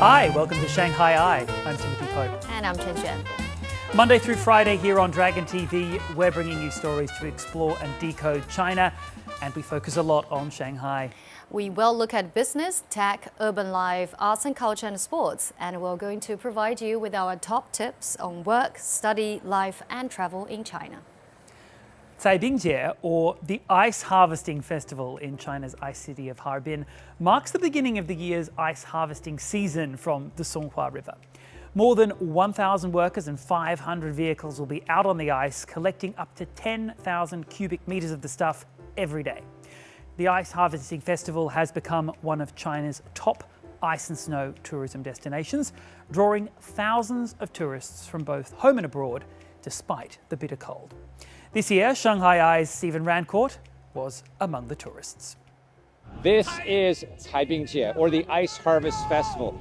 Hi, welcome to Shanghai Eye. I'm Timothy Pope. And I'm Chen Xuan. Monday through Friday here on Dragon TV, we're bringing you stories to explore and decode China, and we focus a lot on Shanghai. We will look at business, tech, urban life, arts and culture and sports, and we're going to provide you with our top tips on work, study, life and travel in China. Caibingjie, or the Ice Harvesting Festival in China's ice city of Harbin, marks the beginning of the year's ice harvesting season from the Songhua River. More than 1,000 workers and 500 vehicles will be out on the ice, collecting up to 10,000 cubic meters of the stuff every day. The Ice Harvesting Festival has become one of China's top ice and snow tourism destinations, drawing thousands of tourists from both home and abroad, despite the bitter cold. This year, Shanghai Eye's Stephen Rancourt was among the tourists. This is Caibingjie, or the Ice Harvest Festival.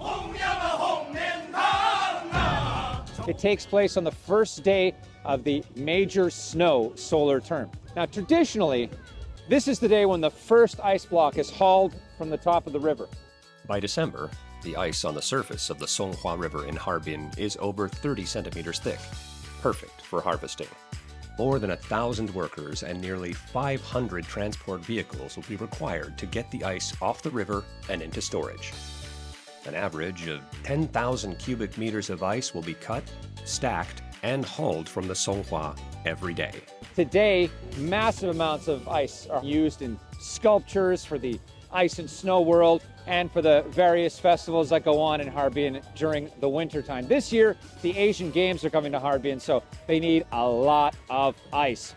It takes place on the first day of the major snow solar term. Now, traditionally, this is the day when the first ice block is hauled from the top of the river. By December, the ice on the surface of the Songhua River in Harbin is over 30 centimeters thick, perfect for harvesting. More than 1,000 workers and nearly 500 transport vehicles will be required to get the ice off the river and into storage. An average of 10,000 cubic meters of ice will be cut, stacked, and hauled from the Songhua every day. Today, massive amounts of ice are used in sculptures for the ice and snow world and for the various festivals that go on in Harbin during the winter time. This year, the Asian Games are coming to Harbin, so they need a lot of ice.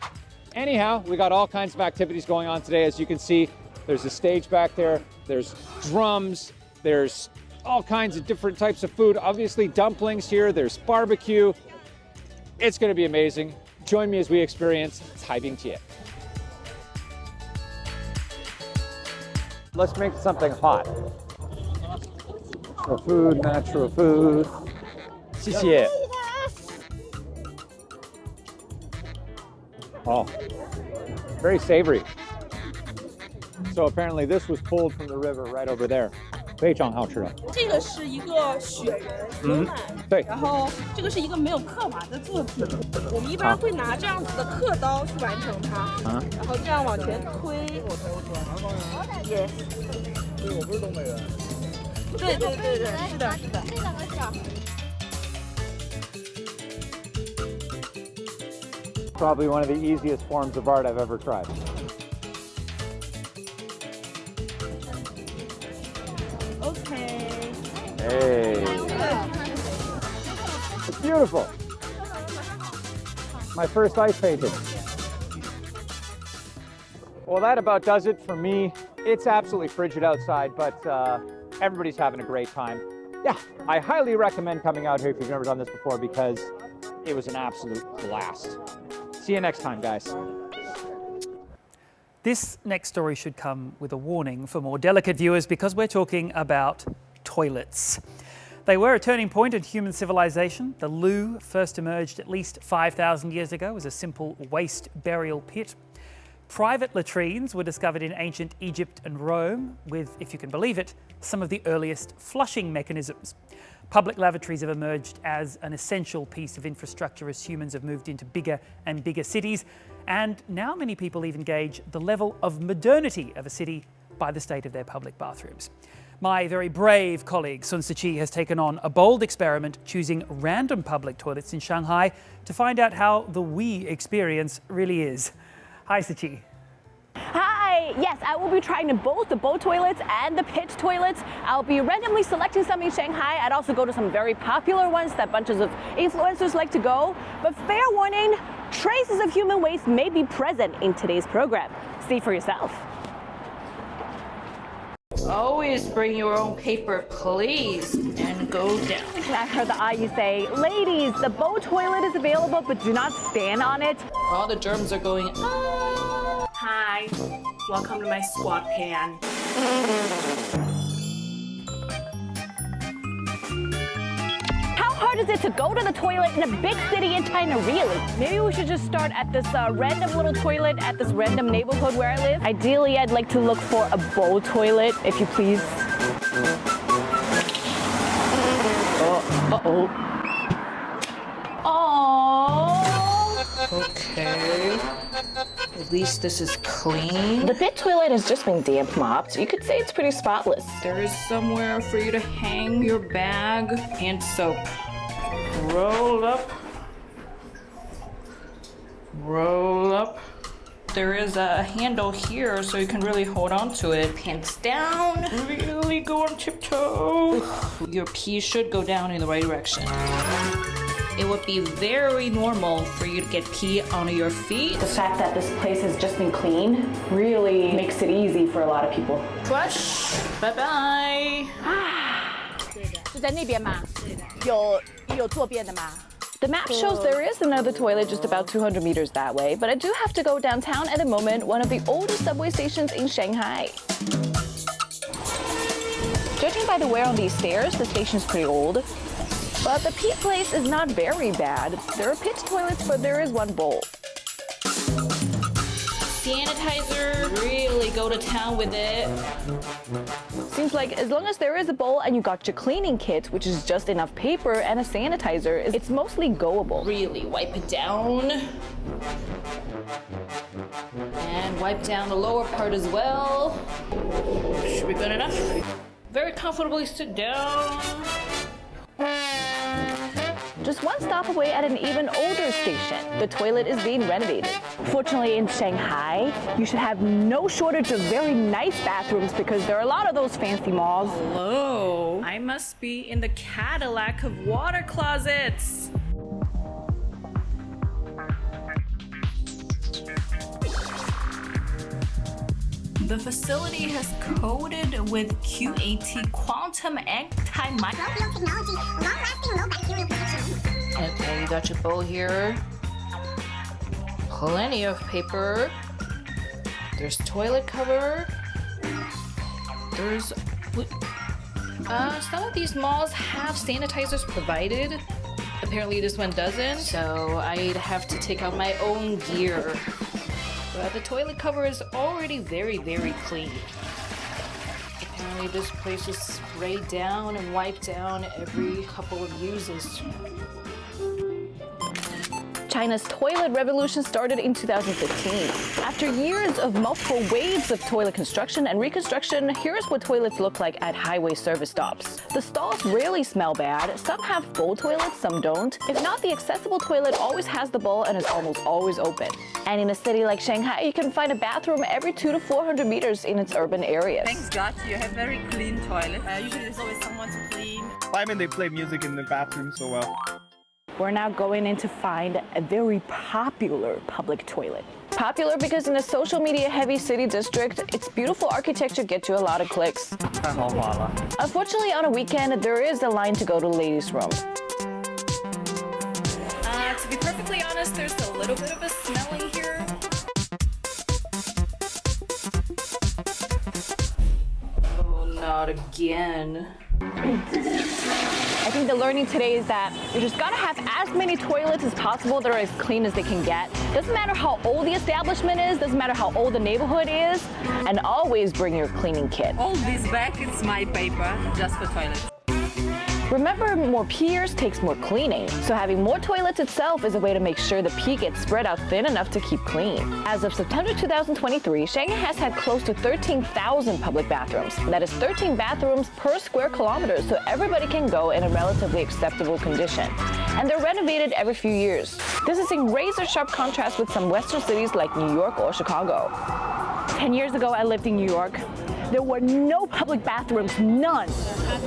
Anyhow, we got all kinds of activities going on today. As you can see, there's a stage back there, there's drums, there's all kinds of different types of food. Obviously dumplings here, there's barbecue. It's gonna be amazing. Join me as we experience Caibingjie. Let's make something hot. Natural food, natural food. Siqi. Oh, very savory. So apparently this was pulled from the river right over there. 非常好吃的。这个是一个雪人牛奶，对，然后这个是一个没有刻完的作品。我们一般会拿这样子的刻刀去完成它，然后这样往前推。Yes。对，我不是东北人。对，是的。非常的小。Probably one of the easiest forms of art I've ever tried. Hey. It's beautiful. My first ice painting. Well, that about does it for me. It's absolutely frigid outside, but everybody's having a great time. Yeah, I highly recommend coming out here if you've never done this before because it was an absolute blast. See you next time, guys. This next story should come with a warning for more delicate viewers because we're talking about toilets. They were a turning point in human civilization. The loo first emerged at least 5,000 years ago as a simple waste burial pit. Private latrines were discovered in ancient Egypt and Rome with, if you can believe it, some of the earliest flushing mechanisms. Public lavatories have emerged as an essential piece of infrastructure as humans have moved into bigger and bigger cities. And now many people even gauge the level of modernity of a city by the state of their public bathrooms. My very brave colleague Sun Siqi has taken on a bold experiment choosing random public toilets in Shanghai to find out how the we experience really is. Hi, Siqi. Hi! Yes, I will be trying both the boat toilets and the pit toilets. I'll be randomly selecting some in Shanghai. I'd also go to some very popular ones that bunches of influencers like to go. But fair warning, traces of human waste may be present in today's program. See for yourself. Always bring your own paper, please, and go down. I heard the eye you say, ladies, the boat toilet is available, but do not stand on it. All the germs are going up. Hi, welcome to my squat pan. How hard is it to go to the toilet in a big city in China, really? Maybe we should just start at this random little toilet at this random neighborhood where I live. Ideally, I'd like to look for a bowl toilet, if you please. Uh-oh. Oh. Okay. At least this is clean. The pit toilet has just been damp mopped. You could say it's pretty spotless. There is somewhere for you to hang your bag and soap. Roll up. Roll up. There is a handle here so you can really hold on to it. Pants down. Really go on tiptoe. Your pee should go down in the right direction. It would be very normal for you to get pee on your feet. The fact that this place has just been cleaned really makes it easy for a lot of people. Flush. Bye bye. 就在那边吗？有坐便的吗？ The map shows there is another toilet just about 200 meters that way, but I do have to go downtown at the moment, one of the oldest subway stations in Shanghai. Judging by the wear on these stairs, the station is pretty old. But the pee place is not very bad. There are pit toilets, but there is one bowl. Sanitizer, really go to town with it. Seems like as long as there is a bowl and you got your cleaning kit, which is just enough paper and a sanitizer, it's mostly goable. Really wipe it down. And wipe down the lower part as well. Should be good enough. Very comfortably sit down. Just one stop away at an even older station. The toilet is being renovated. Fortunately, in Shanghai, you should have no shortage of very nice bathrooms because there are a lot of those fancy malls. Hello, I must be in the Cadillac of water closets. The facility has coated with QAT quantum antimicrobial technology, long-lasting low bacterial protection. Okay, you got your bowl here. Plenty of paper. There's toilet cover. There's some of these malls have sanitizers provided. Apparently this one doesn't, so I'd have to take out my own gear. But the toilet cover is already very, very clean. Apparently this place is sprayed down and wiped down every couple of uses. China's toilet revolution started in 2015. After years of multiple waves of toilet construction and reconstruction, here's what toilets look like at highway service stops. The stalls rarely smell bad. Some have bowl toilets, some don't. If not, the accessible toilet always has the bowl and is almost always open. And in a city like Shanghai, you can find a bathroom every 200 to 400 meters in its urban areas. Thanks God, you have very clean toilet. Usually there's always someone to clean. I mean, they play music in the bathroom so well. We're now going in to find a very popular public toilet. Popular because in a social media heavy city district, its beautiful architecture gets you a lot of clicks. Unfortunately, on a weekend, there is a line to go to the ladies' room. To be perfectly honest, there's a little bit of a smelling here. Oh, not again. I think the learning today is that you just gotta have as many toilets as possible that are as clean as they can get. Doesn't matter how old the establishment is, doesn't matter how old the neighborhood is, and always bring your cleaning kit. All this back is my paper, just for toilet. Remember, more peers takes more cleaning, so having more toilets itself is a way to make sure the pee gets spread out thin enough to keep clean. As of September 2023, Shanghai has had close to 13,000 public bathrooms. That is 13 bathrooms per square kilometer, so everybody can go in a relatively acceptable condition. And they're renovated every few years. This is in razor-sharp contrast with some Western cities like New York or Chicago. 10 years ago, I lived in New York. There were no public bathrooms, none.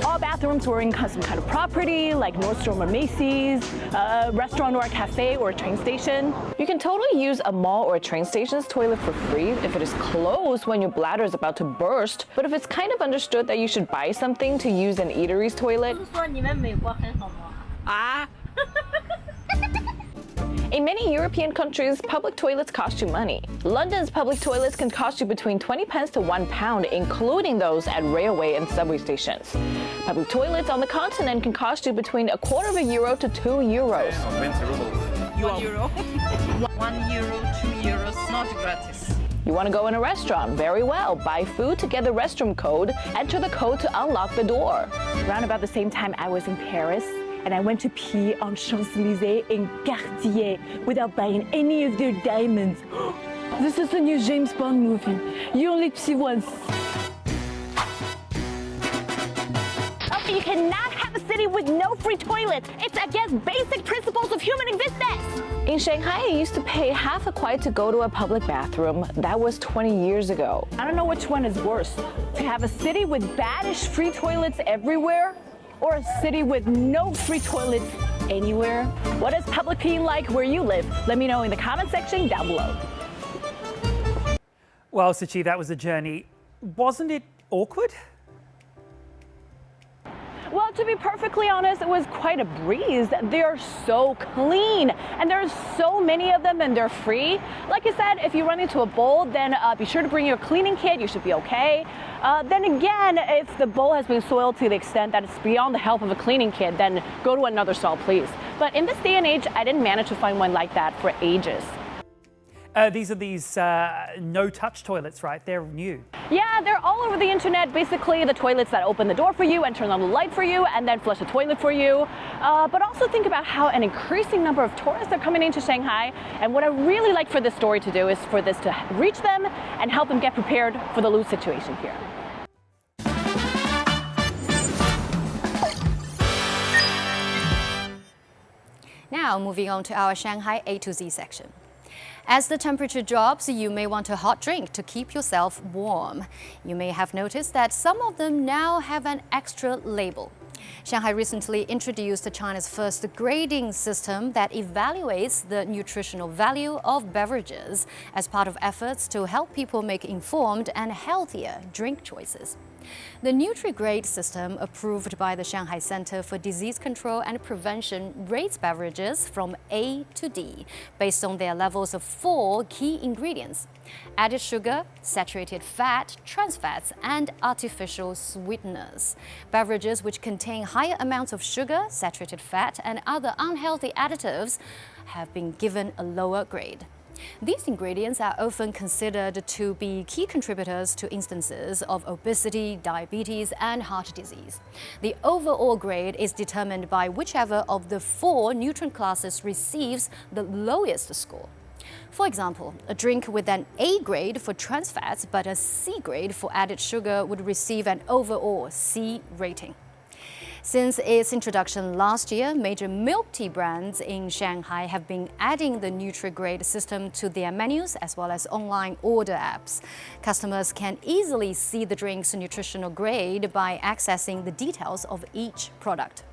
All bathrooms were in some kind of property, like Nordstrom or Macy's, a restaurant or a cafe or a train station. You can totally use a mall or a train station's toilet for free if it is closed when your bladder is about to burst. But if it's kind of understood that you should buy something to use an eatery's toilet, in many European countries, public toilets cost you money. London's public toilets can cost you between 20 pence to £1, including those at railway and subway stations. Public toilets on the continent can cost you between €0.25 to €2. €1. €1, €2, not gratis. You want to go in a restaurant? Very well. Buy food to get the restroom code. Enter the code to unlock the door. Around about the same time I was in Paris, And I went to pee on Champs-Élysées in Cartier without buying any of their diamonds. This is a new James Bond movie. You only pee once. You cannot have a city with no free toilets. It's against basic principles of human existence. In Shanghai, you used to pay half a kuai to go to a public bathroom. That was 20 years ago. I don't know which one is worse. To have a city with baddish free toilets everywhere, or a city with no free toilets anywhere? What is public peeing like where you live? Let me know in the comment section down below. Well, Siqi, that was a journey. Wasn't it awkward? Well, to be perfectly honest, it was quite a breeze. They're so clean, and there's so many of them, and they're free. Like I said, if you run into a bowl, then be sure to bring your cleaning kit. You should be okay. Then again, if the bowl has been soiled to the extent that it's beyond the help of a cleaning kit, then go to another stall, please. But in this day and age, I didn't manage to find one like that for ages. These are no-touch toilets, right? They're new. Yeah, they're all over the internet. Basically, the toilets that open the door for you and turn on the light for you and then flush the toilet for you. But also think about how an increasing number of tourists are coming into Shanghai. And what I really like for this story to do is for this to reach them and help them get prepared for the loose situation here. Now, moving on to our Shanghai A2Z section. As the temperature drops, you may want a hot drink to keep yourself warm. You may have noticed that some of them now have an extra label. Shanghai recently introduced China's first grading system that evaluates the nutritional value of beverages as part of efforts to help people make informed and healthier drink choices. The NutriGrade system, approved by the Shanghai Center for Disease Control and Prevention, rates beverages from A to D based on their levels of 4 key ingredients: added sugar, saturated fat, trans fats, and artificial sweeteners. Beverages which contain higher amounts of sugar, saturated fat, and other unhealthy additives have been given a lower grade. These ingredients are often considered to be key contributors to instances of obesity, diabetes, and heart disease. The overall grade is determined by whichever of the 4 nutrient classes receives the lowest score. For example, a drink with an A grade for trans fats but a C grade for added sugar would receive an overall C rating. Since its introduction last year, major milk tea brands in Shanghai have been adding the NutriGrade system to their menus as well as online order apps. Customers can easily see the drink's nutritional grade by accessing the details of each product.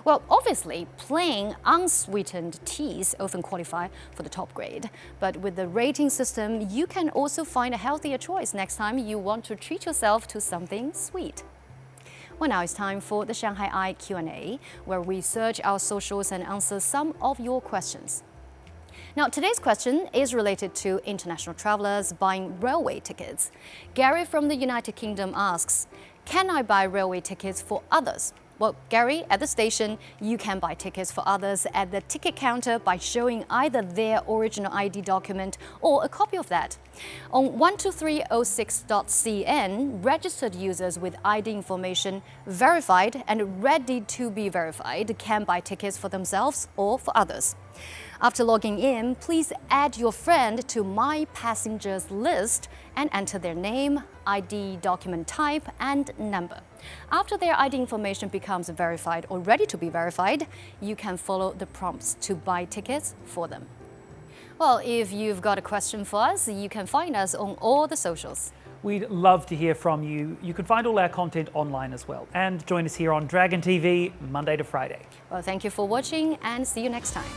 Well, obviously, plain, unsweetened teas often qualify for the top grade. But with the rating system, you can also find a healthier choice next time you want to treat yourself to something sweet. Well, now it's time for the ShanghaiEye Q&A, where we search our socials and answer some of your questions. Now, today's question is related to international travelers buying railway tickets. Gary from the United Kingdom asks, can I buy railway tickets for others? Well, Gary, at the station, you can buy tickets for others at the ticket counter by showing either their original ID document or a copy of that. On 12306.cn, registered users with ID information verified and ready to be verified can buy tickets for themselves or for others. After logging in, please add your friend to My Passengers list and enter their name, ID document type, and number. After their ID information becomes verified or ready to be verified, you can follow the prompts to buy tickets for them. Well, if you've got a question for us, you can find us on all the socials. We'd love to hear from you. You can find all our content online as well. And join us here on Dragon TV, Monday to Friday. Well, thank you for watching and see you next time.